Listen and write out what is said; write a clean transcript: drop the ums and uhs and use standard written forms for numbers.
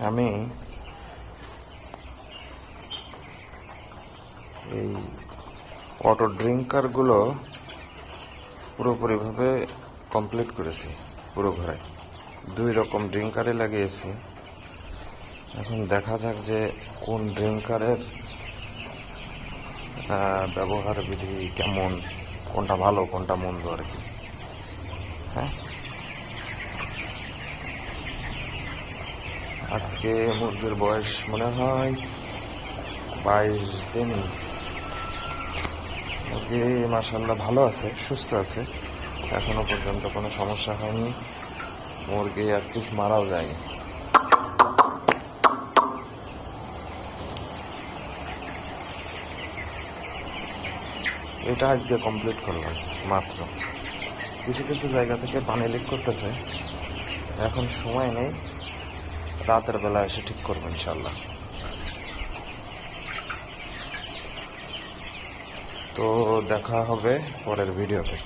আমি এই অটো ড্রিঙ্কারগুলো পুরোপুরিভাবে কমপ্লিট করেছি। পুরো ঘরে 2 রকম ড্রিঙ্কারে লাগিয়েছি। এখন দেখা যাক যে কোন ড্রিঙ্কারের ব্যবহার বিধি কেমন, কোনটা ভালো কোনটা মন্দ আর কি। হ্যাঁ, আজকে মুরগির বয়স মনে হয় 22 দিন। মুরগি মাশাআল্লাহ ভালো আছে, সুস্থ আছে, এখনো পর্যন্ত কোনো সমস্যা হয়নি। মুরগি এক পিস মারাও যায়নি। এটা আজকে কমপ্লিট করলাম মাত্র। কিছু কিছু জায়গা থেকে পানি লিক করতেছে, এখন সময় নেই, রাতের বেলা এসে ঠিক করবো ইনশাল্লাহ। তো দেখা হবে পরের ভিডিওতে।